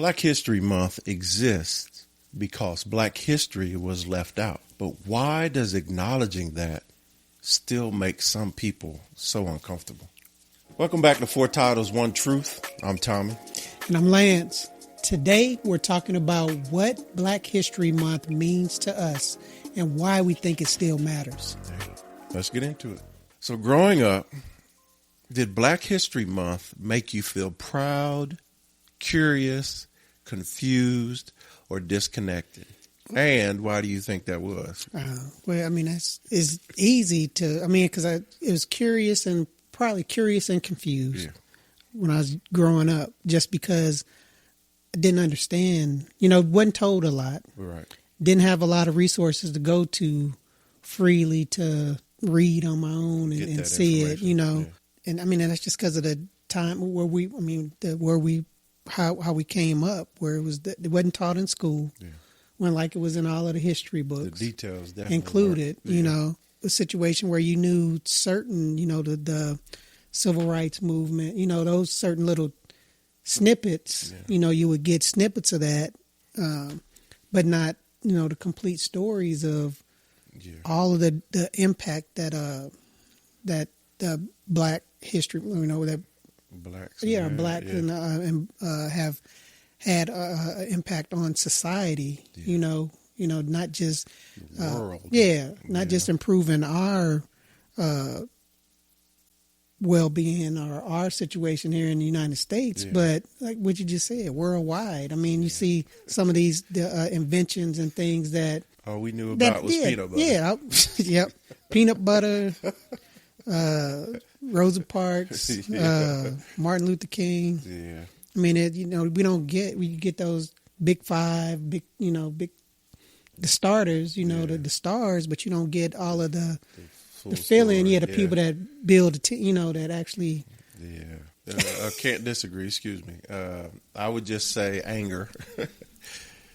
Black History Month exists because Black history was left out. But why does acknowledging that still make some people so uncomfortable? Welcome back to Four Titles, One Truth. I'm Tommy. And I'm Lance. Today, we're talking about what Black History Month means to us and why we think it still matters. Let's get into it. So growing up, did Black History Month make you feel proud, curious, confused, or disconnected? And why do you think that was? Well, I mean, it's easy to, because it was curious and probably curious and confused when I was growing up, just because I didn't understand, wasn't told a lot. Right. Didn't have a lot of resources to go to freely to read on my own and see it, Yeah. And I mean, that's just because of the time where how we came up, where it wasn't taught in school. Yeah. When like it was in all of the history books. The details definitely included, weren't. A situation where you knew certain, the civil rights movement, those certain little snippets, you would get snippets of that, but not, the complete stories of all of the impact that the Black history, that Blacks, Black and have had impact on society, not just world. Not just improving our well-being or our situation here in the United States, but like what you just said, worldwide. I mean, you see some of these inventions and things that all we knew about was peanut butter. Yeah, yep, peanut butter. Rosa Parks, Martin Luther King. Yeah. I mean, we get those big five, the starters, the stars, but you don't get all of the feeling. Story, the people that build, that actually. Yeah. I can't disagree. Excuse me. I would just say anger.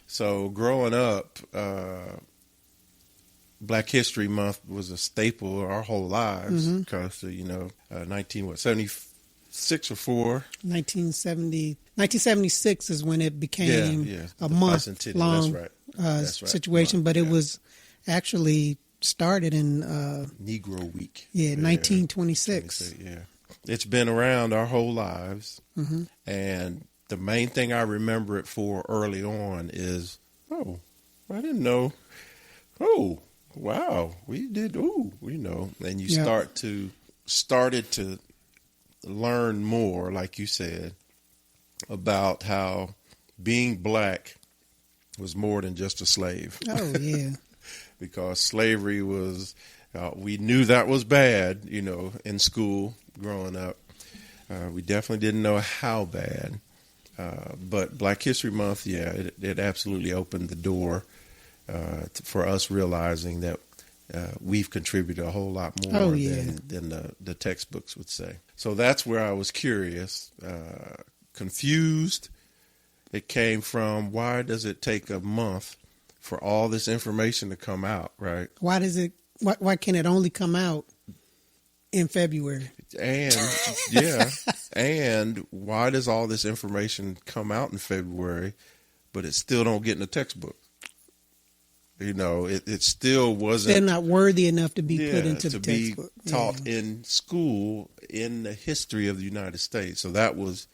So growing up, Black History Month was a staple of our whole lives because, 76 or 4? 1976 is when it became a month-long situation, but it was actually started in Negro Week. 1926. Yeah. It's been around our whole lives, and the main thing I remember it for early on is, I didn't know. Oh, wow, we did. And you started to learn more, like you said, about how being Black was more than just a slave. Oh, yeah. Because slavery was, we knew that was bad, in school growing up. We definitely didn't know how bad. But Black History Month, it absolutely opened the door for us realizing that we've contributed a whole lot more than the textbooks would say. So that's where I was curious, confused. It came from, why does it take a month for all this information to come out, right? Why can it only come out in February? And and why does all this information come out in February, but it still don't get in the textbook? It still wasn't. They're not worthy enough to be put into the textbook. To be taught in school in the history of the United States. So that was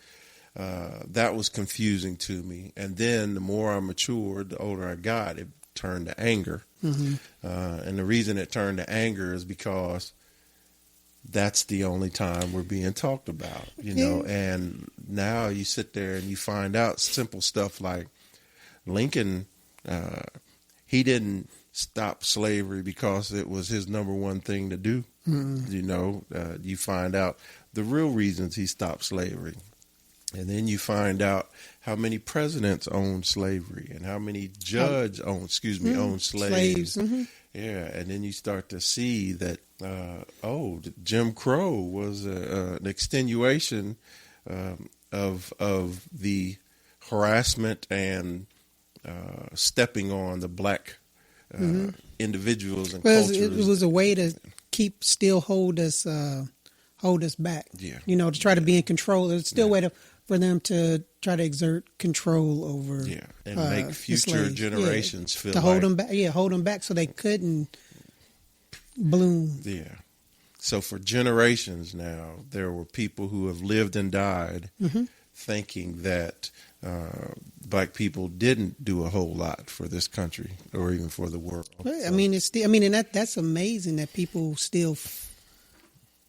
confusing to me. And then the more I matured, the older I got, it turned to anger. And the reason it turned to anger is because that's the only time we're being talked about, and now you sit there and you find out simple stuff like Lincoln, he didn't stop slavery because it was his number one thing to do. You find out the real reasons he stopped slavery. And then you find out how many presidents owned slavery and how many owned slaves. Yeah, and then you start to see that, Jim Crow was an extenuation of the harassment and stepping on the Black individuals and cultures. It was a way to hold us back. Yeah. To try to be in control. It's still a way for them to try to exert control over and make the future slaves. generations feel to like, hold them back. Yeah, hold them back so they couldn't bloom. Yeah. So for generations now, there were people who have lived and died thinking that black people didn't do a whole lot for this country or even for the world. Well, I mean, it's still, I mean, and that's amazing that people still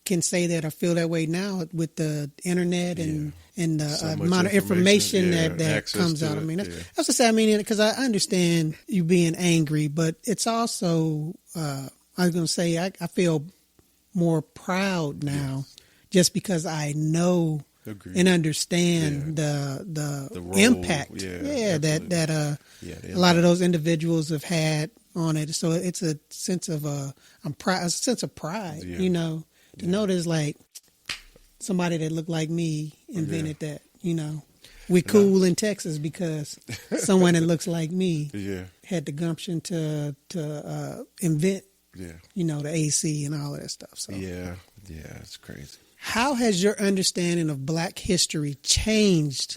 can say that or feel that way now with the internet and the So amount of information that access comes to out. I it, mean, that's to say, I mean, because I understand you being angry, but it's also, I was going to say, I feel more proud now just because I know and understand the role, impact that a lot of those individuals have had on it. So it's a sense of pride, you know, to know there's like somebody that looked like me invented that, you know. We cool in Texas because someone that looks like me had the gumption to invent, you know, the AC and all of that stuff. So it's crazy. How has your understanding of Black history changed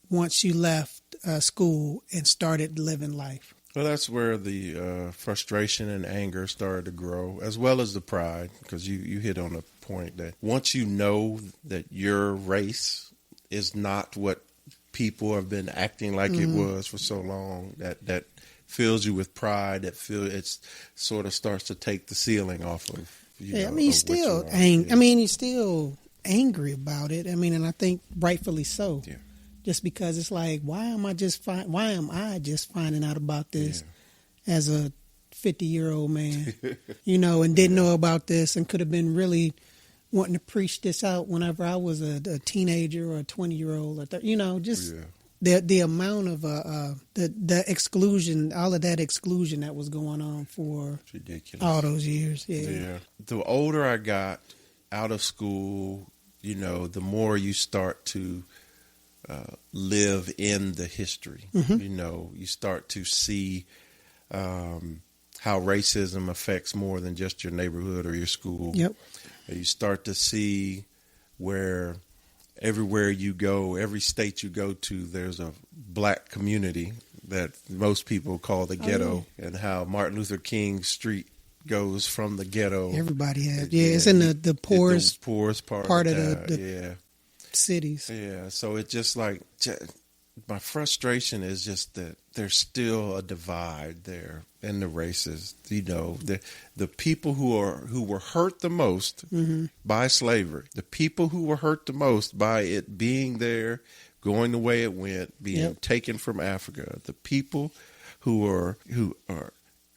once you left school and started living life? Well, that's where the frustration and anger started to grow, as well as the pride, because you hit on a point that once you know that your race is not what people have been acting like it was for so long, that fills you with pride, it's sort of starts to take the ceiling off of. I mean, he's still angry about it. I mean, and I think rightfully so. Yeah. Just because it's like, why am I just finding out about this as a 50-year-old man, you know, and didn't know about this and could have been really wanting to preach this out whenever I was a teenager or a 20-year-old, or you know, just the amount of the exclusion, all of that exclusion that was going on for all those years. Yeah. The older I got out of school, you know, the more you start to live in the history. You know, you start to see how racism affects more than just your neighborhood or your school. Yep. You start to see where everywhere you go, every state you go to, there's a Black community that most people call the ghetto, and how Martin Luther King Street goes from the ghetto. Everybody has. It's in the poorest part of the cities. Yeah, so it's just like, my frustration is just that there's still a divide there in the races. You know, the people who were hurt the most by slavery, the people who were hurt the most by it being there, going the way it went, being taken from Africa, the people who are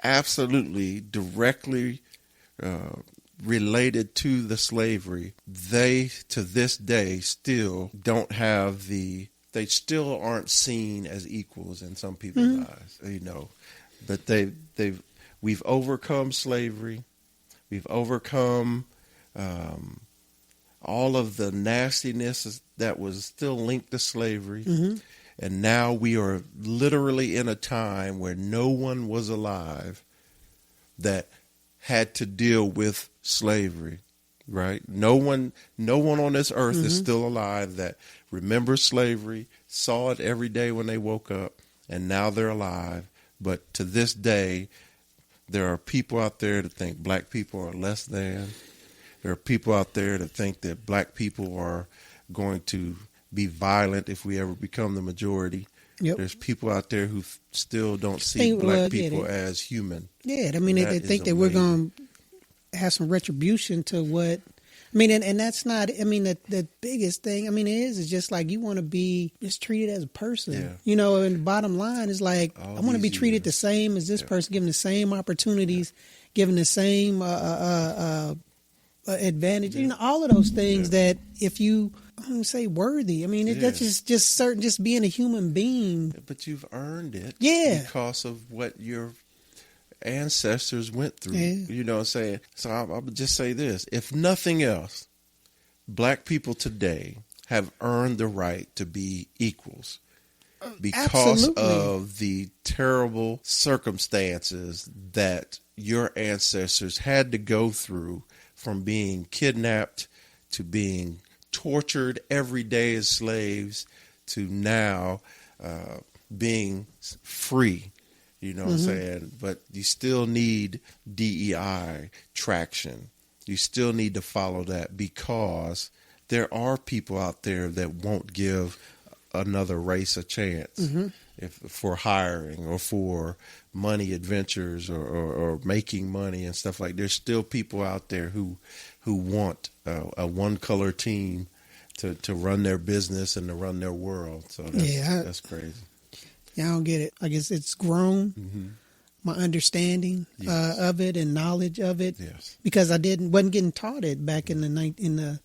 absolutely directly related to the slavery, they to this day still don't have they still aren't seen as equals in some people's eyes, you know. But we've overcome slavery, we've overcome all of the nastiness that was still linked to slavery, and now we are literally in a time where no one was alive that had to deal with slavery, right? No one on this earth is still alive that remembers slavery, saw it every day when they woke up, and now they're alive. But to this day, there are people out there that think Black people are less than. There are people out there that think that Black people are going to be violent if we ever become the majority. Yep. There's people out there who still don't see Black people as human. Yeah, I mean, they think that we're going to have some retribution to what. I mean, and that's not. I mean, the biggest thing. I mean, it's just like you want to be just treated as a person, you know. And the bottom line is like I want to be treated the same as this person, given the same opportunities, given the same advantage. You know, all of those things that if you. I don't say worthy. I mean, that's just certain, just being a human being. But you've earned it, because of what your ancestors went through. You know what I'm saying? So I would just say this: if nothing else, Black people today have earned the right to be equals because of the terrible circumstances that your ancestors had to go through, from being kidnapped to being tortured every day as slaves to now being free. You know what I'm saying? But you still need DEI traction. You still need to follow that, because there are people out there that won't give another race a chance for hiring or for money adventures or making money and stuff like. There's still people out there who want a one color team to run their business and to run their world. So that's crazy. Yeah, I don't get it. I guess it's grown. My understanding of it and knowledge of it, because I wasn't getting taught it back in the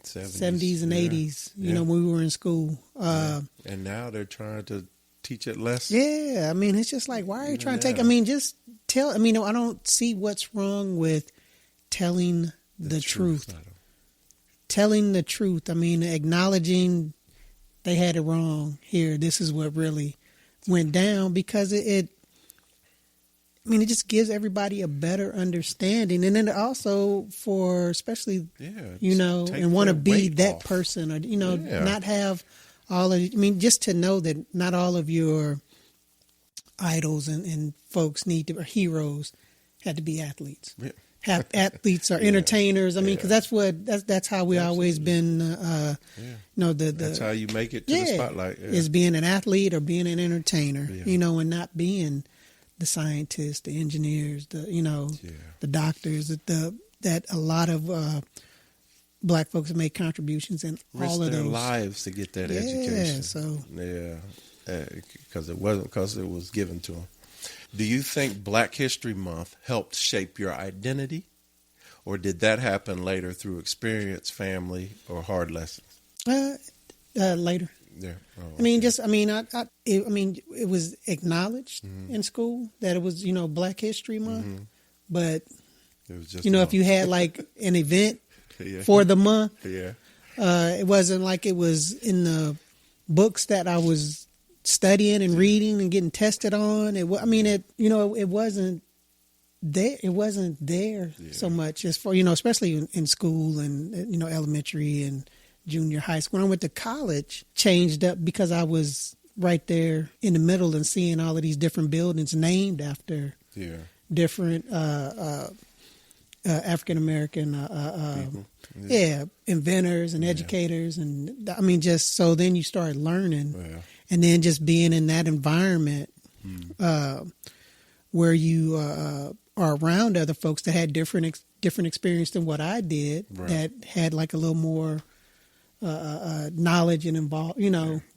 70s and 80s. You know, when we were in school. And now they're trying to teach it less. Yeah, I mean, it's just like, why are you trying to take? I mean, just tell. I mean, I don't see what's wrong with telling the truth. Telling the truth. I mean, acknowledging they had it wrong here. This is what really went down, because it just gives everybody a better understanding. And then also for, especially, and want to be that person, or, not have all of, just to know that not all of your idols and folks or heroes had to be athletes. Yeah. Have athletes or entertainers. I mean, because that's how we always been. That's how you make it to the spotlight. Yeah. Is being an athlete or being an entertainer. And not being the scientists, the engineers, the doctors. That a lot of Black folks have made contributions in all of those lives to get that education. So because it was given to them. Do you think Black History Month helped shape your identity, or did that happen later through experience, family, or hard lessons? Later. Yeah. Oh, it was acknowledged in school that it was, Black History Month, but it was just if you had like an event for the month, it wasn't like it was in the books that I was studying and reading and getting tested on. It wasn't there. It wasn't there so much as for, especially in school and, elementary and junior high school. When I went to college, changed up because I was right there in the middle and seeing all of these different buildings named after different African American inventors and educators, and just so then you start learning, and then just being in that environment where you are around other folks that had different experience than what I did, that had like a little more knowledge and involved,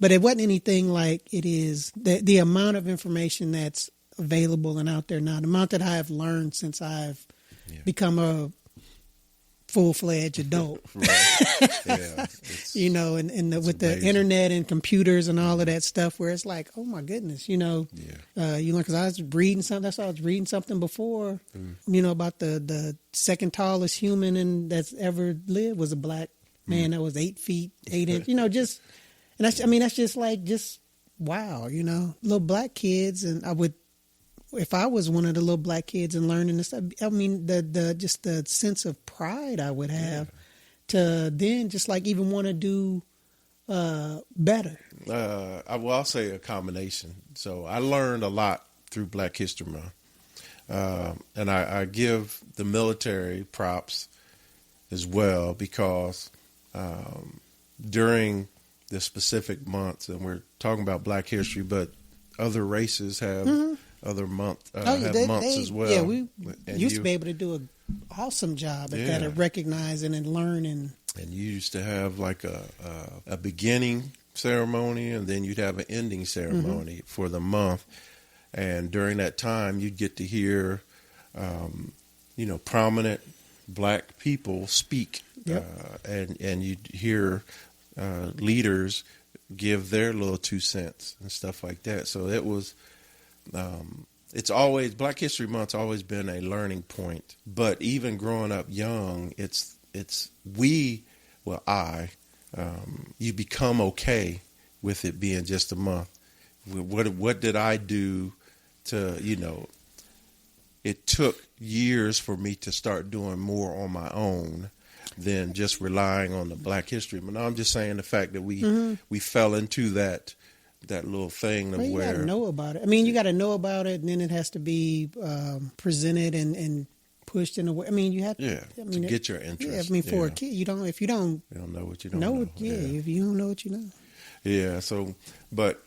but it wasn't anything like it is the amount of information that's available and out there now, the amount that I have learned since I've become a full-fledged adult. With the internet and computers and all of that stuff, where it's like, oh my goodness, you learn, because I was reading something before, about the second tallest human that's ever lived was a Black man that was 8 feet 8 inches, that's just like, just wow, little Black kids. And if I was one of the little Black kids and learning this, the sense of pride I would have to then just like even want to do better. I'll say a combination. So I learned a lot through Black History Month, and I give the military props as well, because during the specific months, and we're talking about Black history, but other races have other months as well. Yeah, we used to be able to do an awesome job at that, of recognizing and learning. And you used to have like a beginning ceremony, and then you'd have an ending ceremony for the month. And during that time, you'd get to hear, prominent Black people speak, and you'd hear leaders give their little 2 cents and stuff like that. So it was. It's always, Black History Month's always been a learning point. But even growing up young, you become okay with it being just a month. What did I do to, it took years for me to start doing more on my own. than just relying on the Black History. But no, I'm just saying the fact that we fell into that little thing of well, you where got to know about it. I mean, you got to know about it, and then it has to be presented and pushed in a way. I mean, you have to get your interest. Yeah, I mean, for a kid, if you don't know what you don't know. If you don't know what you know. Yeah. So, but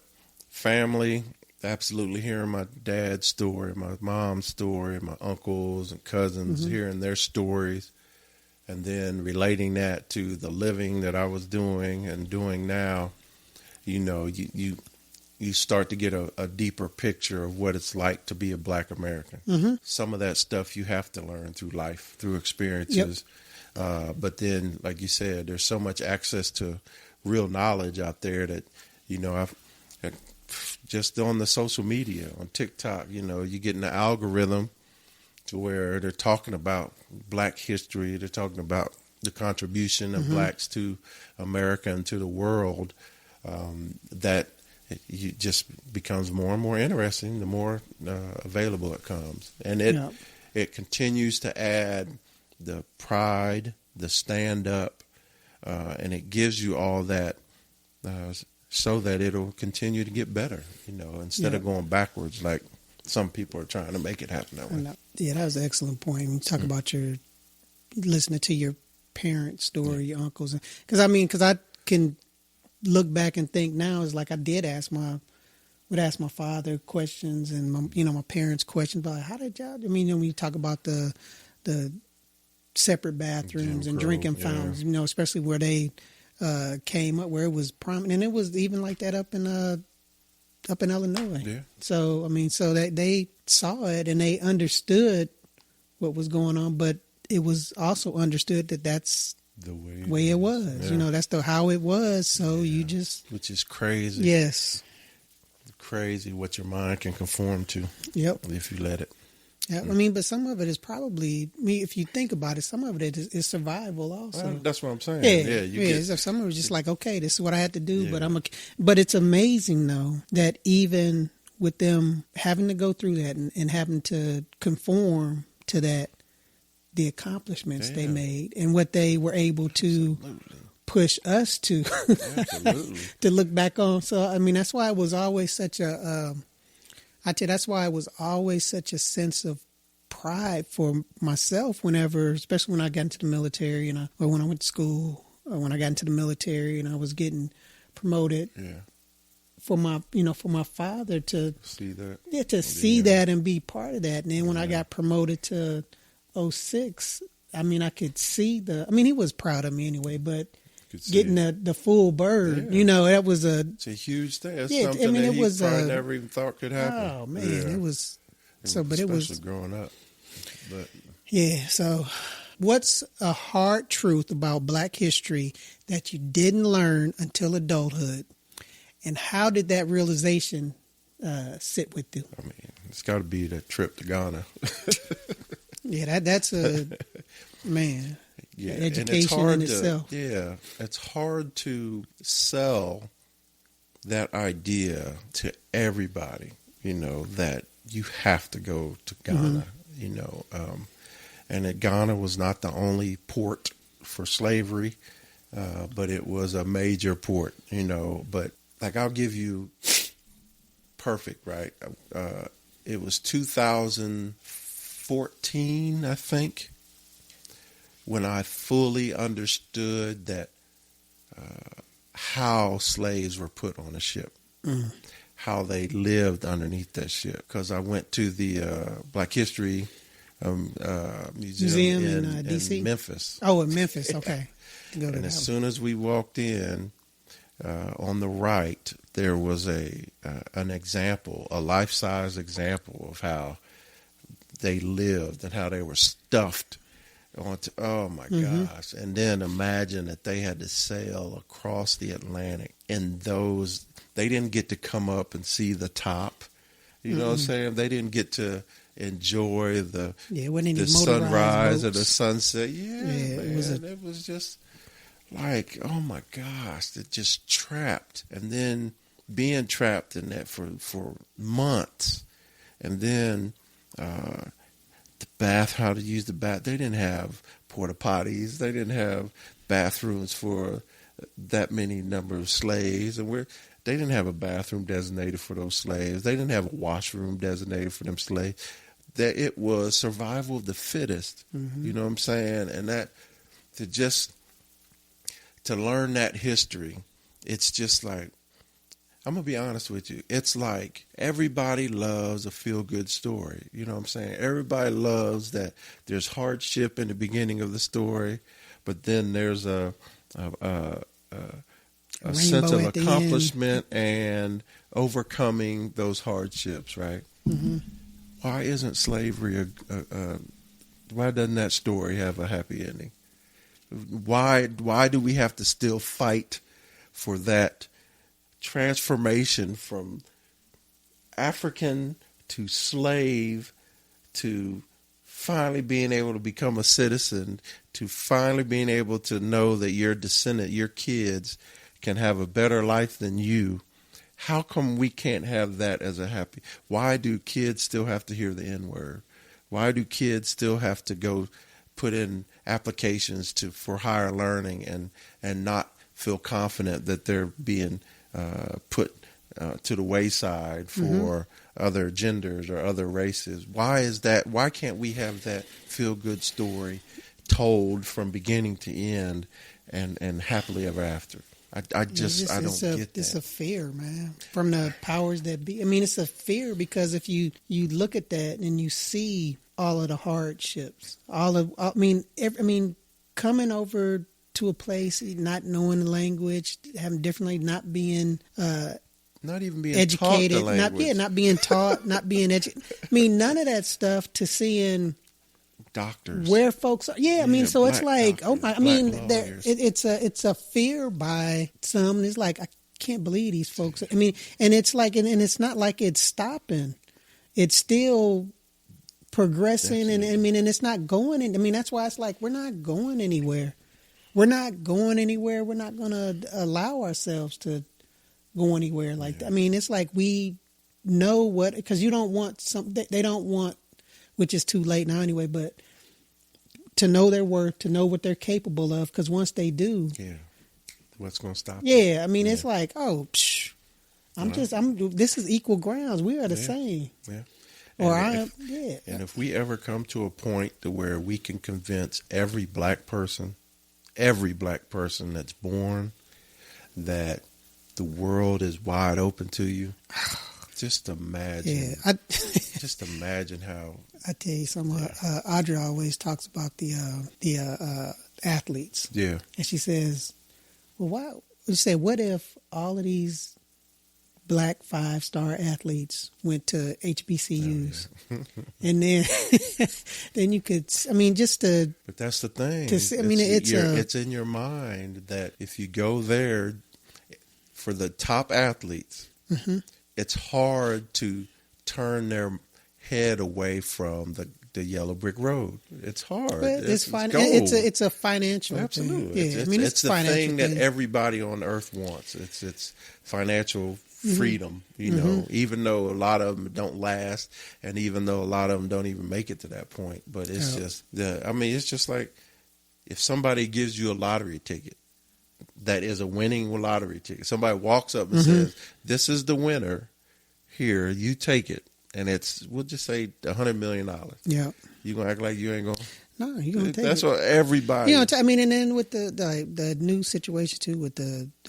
family, absolutely hearing my dad's story, my mom's story, my uncles and cousins, hearing their stories, and then relating that to the living that I was doing and doing now. You know, you start to get a deeper picture of what it's like to be a Black American. Some of that stuff you have to learn through life, through experiences. But then, like you said, there's so much access to real knowledge out there that, you know, I've just on the social media, on TikTok, you know, you get in the algorithm to where they're talking about Black history. They're talking about the contribution of Blacks to America and to the world. That it just becomes more and more interesting the more available it comes, and it continues to add the pride, the stand up, and it gives you all that so that it'll continue to get better. You know, instead of going backwards like some people are trying to make it happen that way. Yeah, that was an excellent point. When you talk about your listening to your parents' story, your uncles, because I can look back and think now is like I would ask my father questions and my parents questions about how did y'all, when you talk about the separate bathrooms and drinking fountains, especially where they came up, where it was prominent, and it was even like that up in Illinois. Yeah. So so that they saw it and they understood what was going on, but it was also understood that that's the way it was. Yeah. That's how it was. So you just, which is crazy. Yes, crazy what your mind can conform to. Yep, if you let it. Yeah, but some of it is probably, if you think about it, some of it is survival also. Well, that's what I'm saying. Some of it is just like, okay, this is what I had to do, but it's amazing though that even with them having to go through that and having to conform to that, the accomplishments they made and what they were able to push us to to look back on. So that's why it was always such that's why it was always such a sense of pride for myself especially when I got into the military or when I went to school or when I got into the military and I was getting promoted. Yeah. For my father to see that, see that and be part of that. And then when I got promoted to 06, I could see he was proud of me anyway, but getting the full bird, that was it's a huge thing. That's something that he probably never even thought could happen. Oh man, it was so, but it was growing up. But so what's a hard truth about Black history that you didn't learn until adulthood, and how did that realization sit with you? It's got to be that trip to Ghana. Yeah, that's a man. Yeah, education in itself. It's hard to sell that idea to everybody. That you have to go to Ghana. And that Ghana was not the only port for slavery, but it was a major port. But like I'll give you perfect right. It was 2014, I think, when I fully understood that how slaves were put on a ship, how they lived underneath that ship. Because I went to the Black History Museum in D.C.? Memphis. Oh, in Memphis, okay. And as soon as we walked in, on the right, there was an example, a life-size example of how they lived and how they were stuffed onto, oh my gosh. And then imagine that they had to sail across the Atlantic, and they didn't get to come up and see the top. You know what I'm saying? They didn't get to enjoy the sunrise or the sunset. It was just like, oh my gosh, it just trapped. And then being trapped in that for months, and then the bath, how to use the bath. They didn't have porta potties. They didn't have bathrooms for that many number of slaves, and they didn't have a bathroom designated for those slaves. They didn't have a washroom designated for them slaves. That it was survival of the fittest. You know what I'm saying? And that to learn that history, it's just like, I'm going to be honest with you. It's like everybody loves a feel-good story. You know what I'm saying? Everybody loves that there's hardship in the beginning of the story, but then there's a sense of accomplishment and overcoming those hardships, right? Why isn't slavery why doesn't that story have a happy ending? Why do we have to still fight for that transformation from African to slave to finally being able to become a citizen, to finally being able to know that your descendant, your kids, can have a better life than you? How come we can't have that as a happy? Why do kids still have to hear the N-word? Why do kids still have to go put in applications for higher learning and not feel confident that they're being put to the wayside for other genders or other races? Why is that? Why can't we have that feel-good story told from beginning to end and happily ever after? I don't get that. It's a fear, man, from the powers that be. I mean, it's a fear because if you look at that and you see all of the hardships, coming over to a place, not knowing the language, having differently, not being not even being educated, taught the language. not being taught, not being educated. I mean, none of that stuff to seeing doctors where folks are. Yeah, I mean, so it's like, doctors, oh my, I mean, it's a fear by some. It's like, I can't believe these folks. I mean, and it's like, and it's not like it's stopping. It's still progressing, and I mean, and it's not going. I mean, that's why it's like we're not going anywhere. We're not going anywhere. We're not going to allow ourselves to go anywhere like that. I mean, it's like we know what, because you don't want something. They don't want, which is too late now anyway, but to know their worth, to know what they're capable of, because once they do, what's going to stop? Yeah, I mean, it's like, oh, this is equal grounds. We are the same. Yeah. And if we ever come to a point to where we can convince every black person that's born that the world is wide open to you, just imagine. Yeah, just imagine how. I tell you something. Audra always talks about the athletes. Yeah, and she says, "Well, why?" She said, "What if all of these black 5-star athletes went to HBCUs, and then you could? I mean, just to." But that's the thing. I mean, it's in your mind that if you go there, for the top athletes, it's hard to turn their head away from the yellow brick road. It's hard. It's a financial Absolutely. thing. Yeah, it's the thing that everybody on earth wants. It's financial freedom, you know, even though a lot of them don't last, and even though a lot of them don't even make it to that point. But it's it's just like if somebody gives you a lottery ticket that is a winning lottery ticket. Somebody walks up and says, "This is the winner. Here, you take it." And we'll just say $100 million. Yeah. You gonna act like you ain't gonna? No, you gonna take That's it. what everybody. You know, I mean, and then with the new situation too, with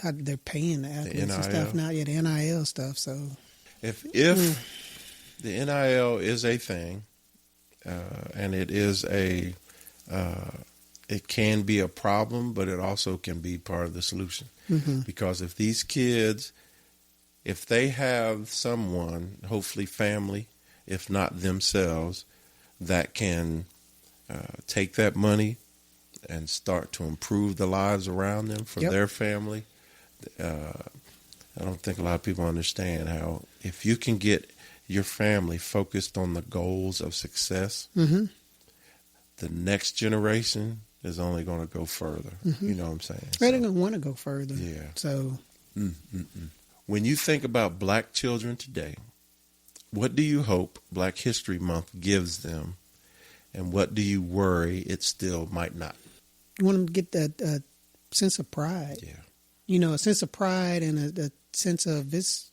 how they're paying the athletes and stuff now, the NIL stuff. So if the NIL is a thing, and it is it can be a problem, but it also can be part of the solution. Because if these kids, if they have someone, hopefully family, if not themselves, that can take that money and start to improve the lives around them for their family, I don't think a lot of people understand how if you can get your family focused on the goals of success, the next generation is only going to go further. You know what I'm saying? They're going to want to go further. Yeah. So, when you think about black children today, what do you hope Black History Month gives them And what do you worry it still might not? You want them to get that sense of pride. Yeah. A sense of pride and a sense of it's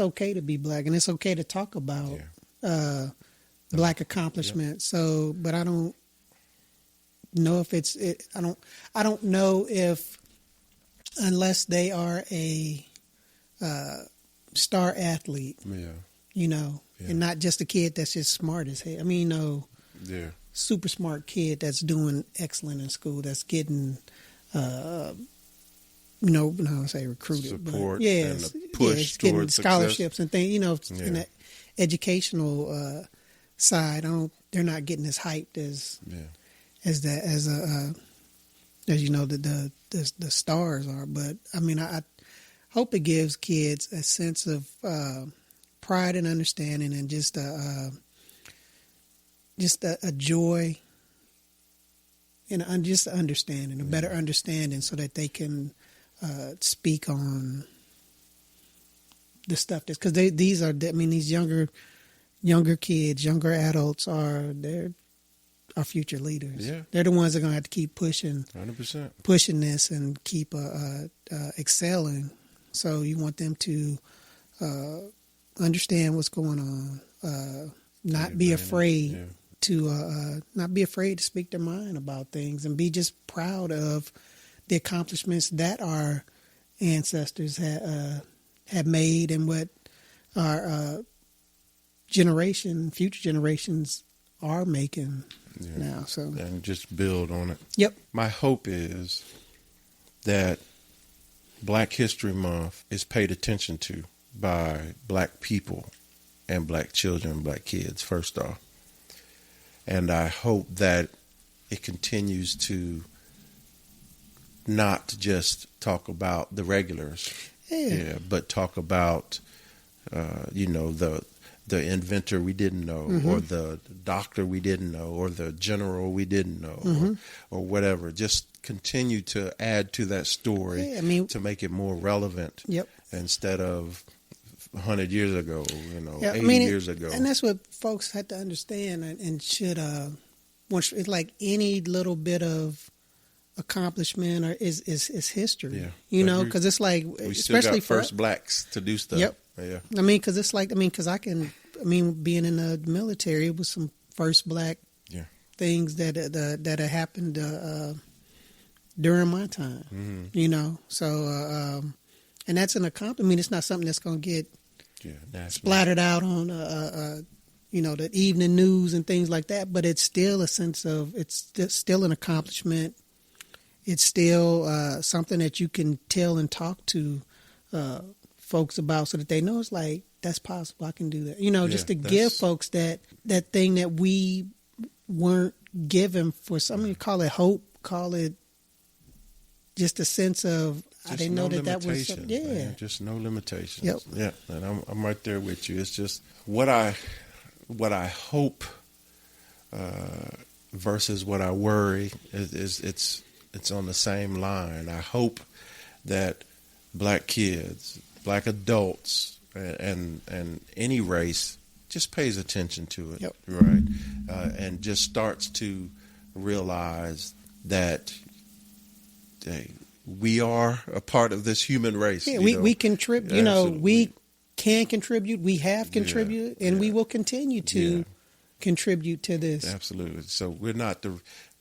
okay to be black and it's okay to talk about black accomplishments. Yeah. So, but I don't know if I don't know if unless they are a star athlete. Yeah. And not just a kid that's just smart as hell. I mean, super smart kid that's doing excellent in school, that's getting, recruited. Support but, and a push getting towards scholarships success. And things, in the educational side. They're not getting as hyped as the stars are. But I mean, I hope it gives kids a sense of pride and understanding, and just a joy and just understanding, a better understanding, so that they can speak on the stuff that's, because these younger kids, younger adults they're our future leaders. Yeah. They're the ones that are going to have to keep pushing 100%. pushing this and keep excelling. So you want them to understand what's going on, not be afraid to speak their mind about things, and be just proud of the accomplishments that our ancestors have made, and what our future generations are making now. So, and just build on it. Yep. My hope is that Black History Month is paid attention to by Black people and Black children, Black kids, first off. And I hope that it continues to not just talk about the regulars, but talk about, the inventor we didn't know, mm-hmm. or the doctor we didn't know, or the general we didn't know, mm-hmm. or whatever. Just continue to add to that story to make it more relevant. Yep. Instead of 100 years ago, 80 years ago. And that's what folks had to understand, and should, it's like any little bit of accomplishment is history, because it's like, we especially still got for first Blacks to do stuff. Yep. Yeah. Because it's like, because being in the military, it was some first Black things that had happened during my time, mm-hmm. So, and that's an accomplishment. It's not something that's going to get splattered out on, the evening news and things like that. But it's still a sense of, it's still an accomplishment. It's still something that you can tell and talk to folks about, so that they know it's like, that's possible. I can do that. Just to give folks that thing that we weren't given for some. Call it hope. Call it just a sense of, I didn't know that was something. Yeah. Man, just no limitations. Yep. Yeah. And I'm right there with you. It's just what I hope versus what I worry is it's on the same line. I hope that Black kids, Black adults, and any race just pays attention to it, yep. Right? And just starts to realize that we are a part of this human race. Yeah, we contribute. We can contribute. We have contributed, and we will continue to contribute to this. Absolutely. So we're not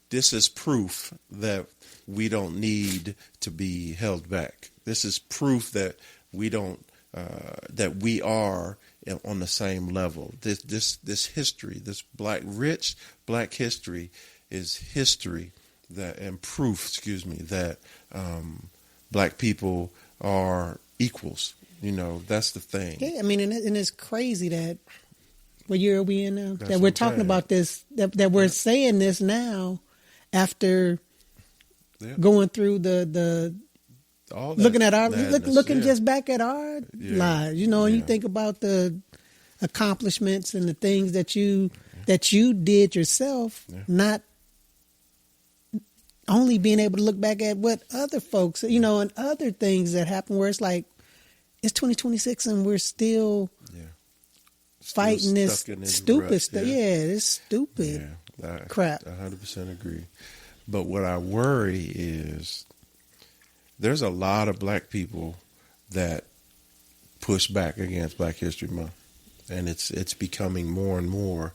this is proof that we don't need to be held back. This is proof that we don't, that we are on the same level. This history, this rich Black history, is history and proof, that Black people are equals. That's the thing. Yeah, and it's crazy that, what year are we in now? That's that we're talking about this, that we're saying this now, after going through the looking at our looking just back at our lives, and you think about the accomplishments and the things that you did yourself, not only being able to look back at what other folks, and other things that happen, where it's like, it's 2026 and we're still fighting this stuck in his stupid rut, stuff. Yeah, this stupid crap. 100% agree. But what I worry is there's a lot of black people that push back against Black History Month, and it's becoming more and more.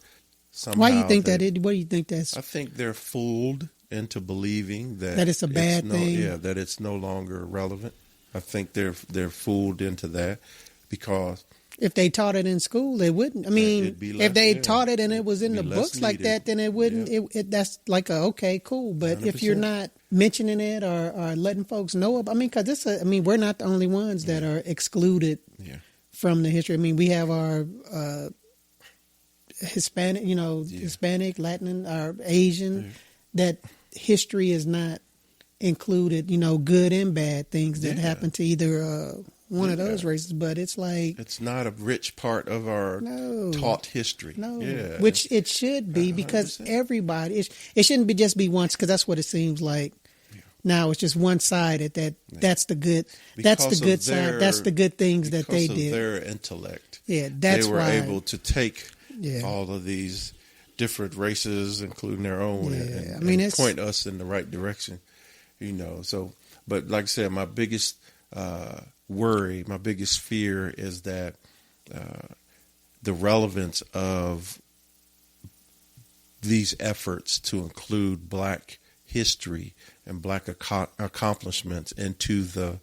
Somehow Why do you think that? What do you think that's? I think they're fooled into believing that it's a bad thing. Yeah, that it's no longer relevant. I think they're fooled into that because if they taught it in school, they wouldn't. I mean, if they taught it and it was in the books like that, then it wouldn't. Yeah. That's like okay, cool. But 100%. If you're not mentioning it or letting folks know, I mean, because we're not the only ones that are excluded from the history. I mean, we have our Hispanic, Hispanic, Latin, or Asian, that history is not included. Good and bad things that happen to either one of those races, but it's like it's not a rich part of our taught history. No, which it should be because 100%. Everybody. It shouldn't be just be once because that's what it seems like. Yeah. Now it's just one sided. That's the good. That's the good side. That's the good things that they did. Because of their intellect. Yeah, that's they were why. Able to take all of these different races, including their own, and point us in the right direction. So, but like I said, my biggest worry, my biggest fear is that the relevance of these efforts to include Black history and Black accomplishments into the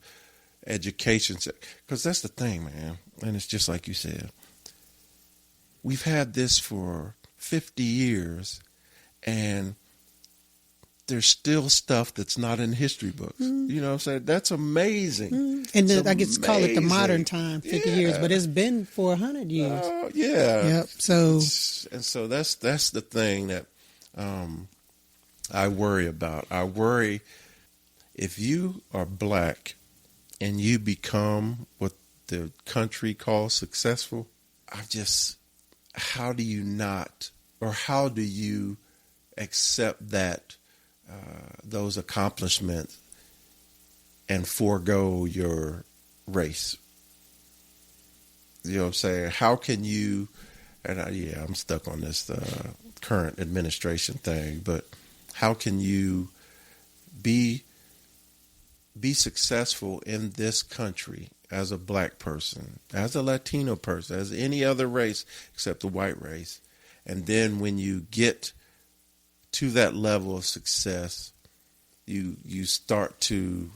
education, because that's the thing, man, and it's just like you said, we've had this for 50 years, and there's still stuff that's not in history books. You know what I'm saying? That's amazing. And I guess call it the modern time, 50 years, but it's been for 100 years. Yep. So that's the thing that I worry about. I worry if you are Black and you become what the country calls successful, how do you not, or how do you accept that those accomplishments and forego your race? You know what I'm saying? How can you, I'm stuck on this current administration thing, but how can you be successful in this country as a Black person, as a Latino person, as any other race except the white race, and then when you get to that level of success, you start to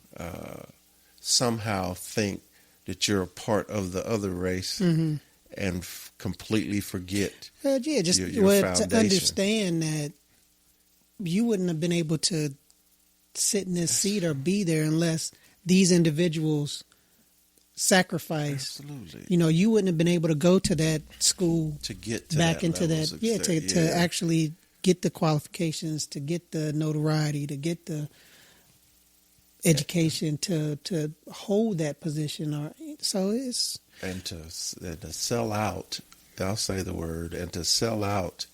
somehow think that you're a part of the other race and completely forget your foundation. To understand that you wouldn't have been able to sit in this seat or be there unless these individuals sacrifice. Absolutely. You wouldn't have been able to go to that school to get to back that into that. To actually get the qualifications, to get the notoriety, to get the education, to hold that position. And to sell out. I'll say the word, and to sell out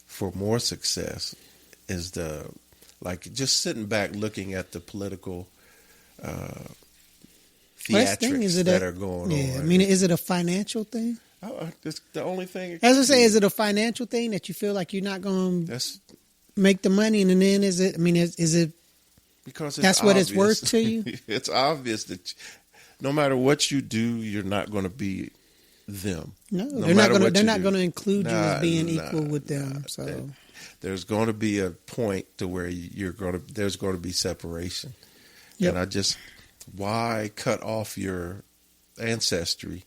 for more success is just sitting back looking at the political theatrics that are going on. I mean, is it a financial thing? That's the only thing. As I say, is it a financial thing that you feel like you're not going to make the money, and then is it? I mean, is it because that's what it's worth to you? It's obvious that no matter what you do, you're not going to be them. No, they're not going to include you as being equal with them. So there's going to be a point to where there's going to be separation. Yep. And why cut off your ancestry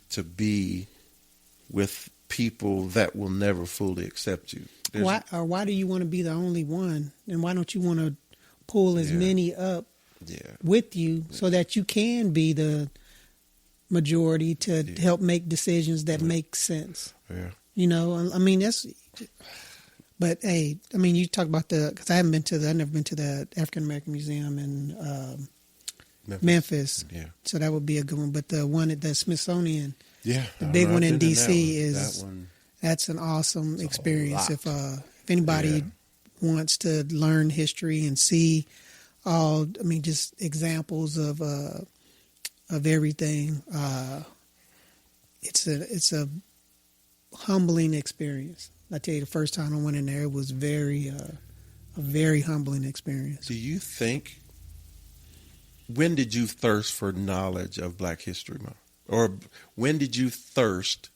to be with people that will never fully accept you? Why do you want to be the only one? And why don't you want to pull as many up with you so that you can be the majority to help make decisions that make sense? Yeah. I mean, that's... But hey, I mean, you talk about because I've never been to the African American Museum in Memphis. Yeah. So that would be a good one. But the one at the Smithsonian, the big one in DC that's an awesome experience. If anybody wants to learn history and see just examples of everything, it's a humbling experience. I tell you, the first time I went in there, it was a very humbling experience. Do you think, when did you thirst for knowledge of Black History Month? Or when did you thirst,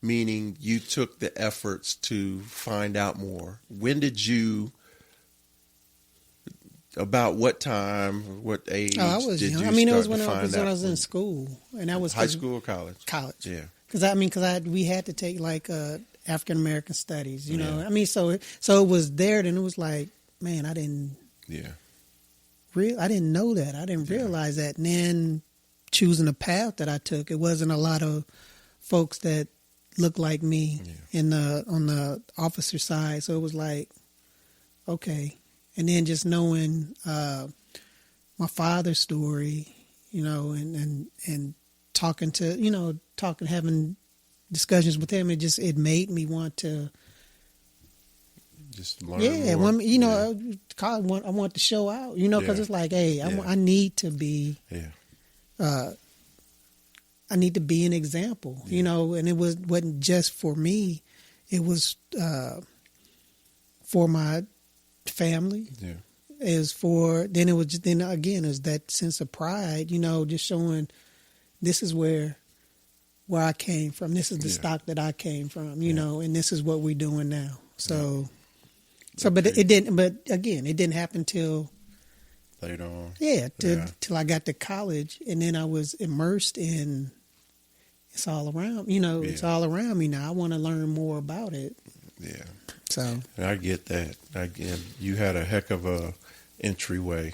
meaning you took the efforts to find out more? When did you, about what time, what age I was did young. you I mean, it start was when to I find out? was in school, and that was High school or college? College. Yeah. Because we had to take like African American studies, you know. Yeah. I mean, so it was there. Then it was like, man, I didn't know that. I didn't realize that. And then choosing the path that I took, it wasn't a lot of folks that looked like me on the officer side. So it was like, okay. And then just knowing my father's story, you know, and talking to, having discussions with him, it made me want to just learn more. I want to show out, you know, because it's like, hey, I need to be, I need to be an example, you know, and it wasn't just for me, it was for my family. Yeah. It was that sense of pride, you know, just showing this is where I came from. This is the stock that I came from, you know, and this is what we're doing now. So, but it didn't happen till later on. Till I got to college, and then I was immersed in. It's all around, you know. It's all around me now. I want to learn more about it. Yeah. So I get that. You had a heck of a entryway.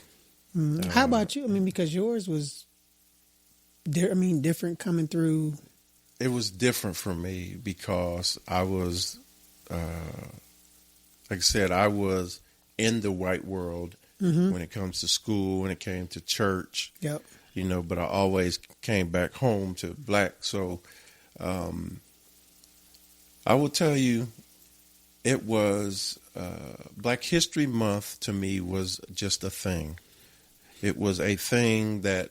How about you? I mean, because yours was, different coming through. It was different for me because I was, like I said, I was in the white world when it comes to school, when it came to church. Yep. You know, but I always came back home to Black. So I will tell you, it was Black History Month to me was just a thing. It was a thing that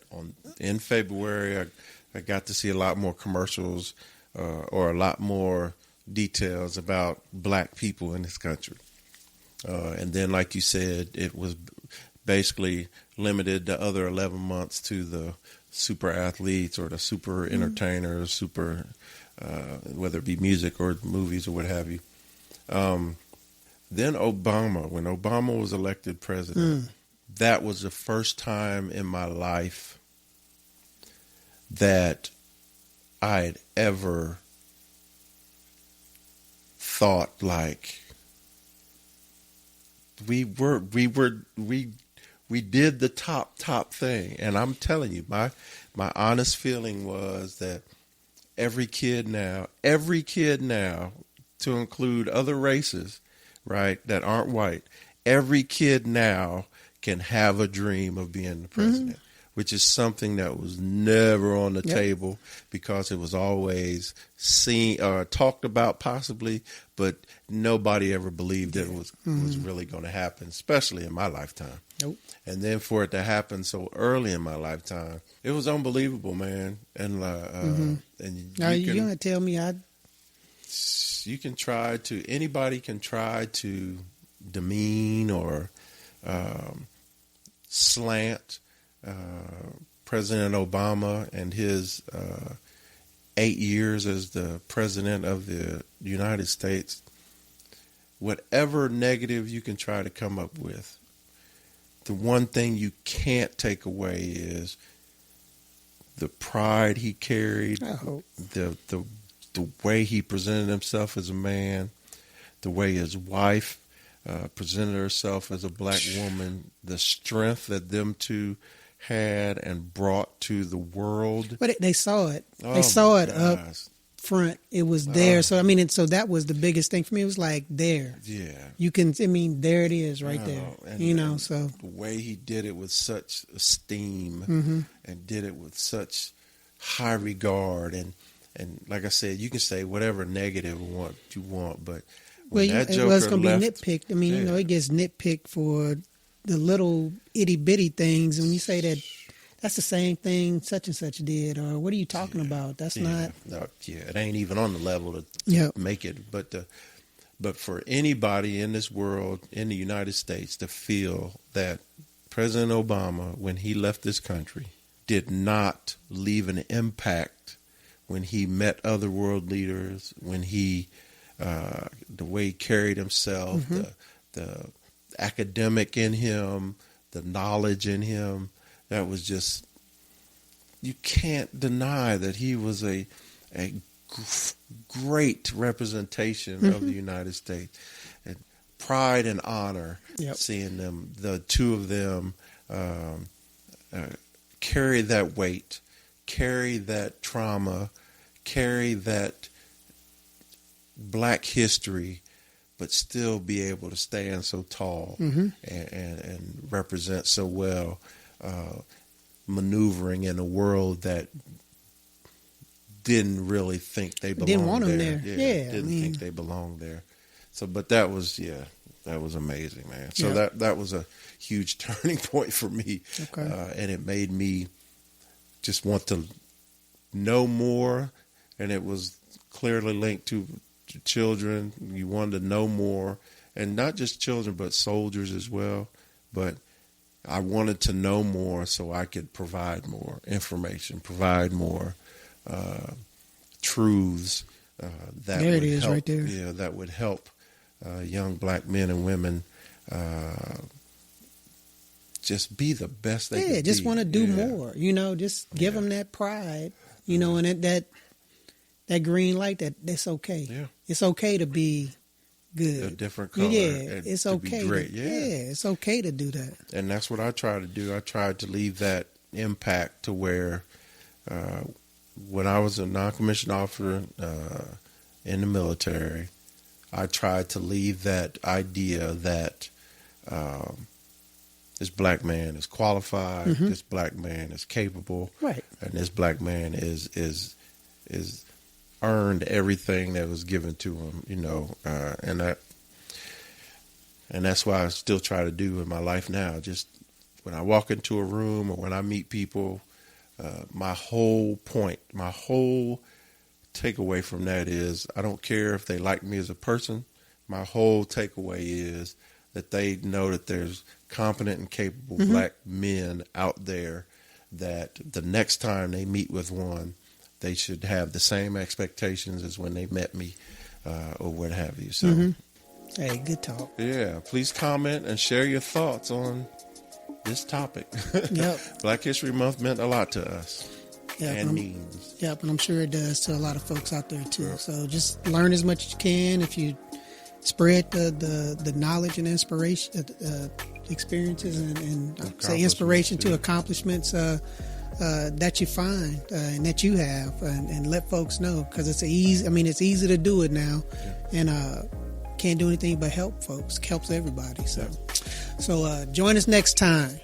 in February I got to see a lot more commercials or a lot more details about Black people in this country. And then, like you said, it was basically limited the other 11 months to the super athletes or the super entertainers, whether it be music or movies or what have you. Then Obama, when Obama was elected president, that was the first time in my life that I had ever thought like we did the top thing. And I'm telling you, my honest feeling was that every kid now, to include other races, right, that aren't white, every kid now can have a dream of being the president, which is something that was never on the table because it was always seen or talked about possibly, but nobody ever believed that it was really going to happen, especially in my lifetime. Nope. And then for it to happen so early in my lifetime, it was unbelievable, man. And and now you're gonna tell me anybody can try to demean or slant President Obama and his 8 years as the president of the United States. Whatever negative you can try to come up with, the one thing you can't take away is the pride he carried, the way he presented himself as a man, the way his wife presented herself as a Black woman, the strength that them two had and brought to the world. But they saw it. They saw it up front. It was there. So so that was the biggest thing for me. It was like there. Yeah. You can. There it is, right there. And, so the way he did it with such esteem and did it with such high regard and like I said, you can say whatever negative you want, but when that Joker it's going to be left, nitpicked. It gets nitpicked for the little itty bitty things. When you say that that's the same thing such and such did, or what are you talking about? That's not. No, it ain't even on the level to Yep. make it. But for anybody in this world, in the United States, to feel that President Obama, when he left this country, did not leave an impact when he met other world leaders, when he, the way he carried himself, the academic in him, the knowledge in him, that was just, you can't deny that he was a great representation of the United States. And pride and honor, seeing them, the two of them, carry that weight, carry that trauma, carry that black history, but still be able to stand so tall and represent so well, maneuvering in a world that didn't really think they belonged Didn't want them there. there. Didn't think they belonged there. So, but that was amazing, man. So that was a huge turning point for me. Okay. And it made me just want to know more. And it was clearly linked to children. You wanted to know more, and not just children, but soldiers as well. But I wanted to know more so I could provide more information, provide more truths that there would it is, help, right there. Yeah, that would help young black men and women just be the best they could just be. want to do more. Just give them that pride. And that green light. That's okay. Yeah, it's okay to be good. A different color. Yeah, it's okay. Be great. It's okay to do that. And that's what I try to do. I tried to leave that impact to where when I was a non-commissioned officer in the military, I tried to leave that idea that this black man is qualified, this black man is capable, right, and this black man is earned everything that was given to him, and that's why I still try to do in my life now. Just when I walk into a room or when I meet people, my whole takeaway from that is I don't care if they like me as a person. My whole takeaway is that they know that there's competent and capable black men out there, that the next time they meet with one, they should have the same expectations as when they met me, or what have you. So, hey, good talk. Yeah, please comment and share your thoughts on this topic. Yep. Black History Month meant a lot to us. Yep, and means. Yep, and I'm sure it does to a lot of folks out there too. Yep. So just learn as much as you can. If you spread the knowledge and inspiration, experiences and say inspiration to accomplishments that you find and that you have, and let folks know, because it's easy. I mean, it's easy to do it now, and can't do anything but help folks. Helps everybody. So join us next time.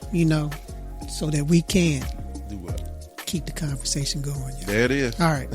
So that we can do what? Keep the conversation going. There it is. All right.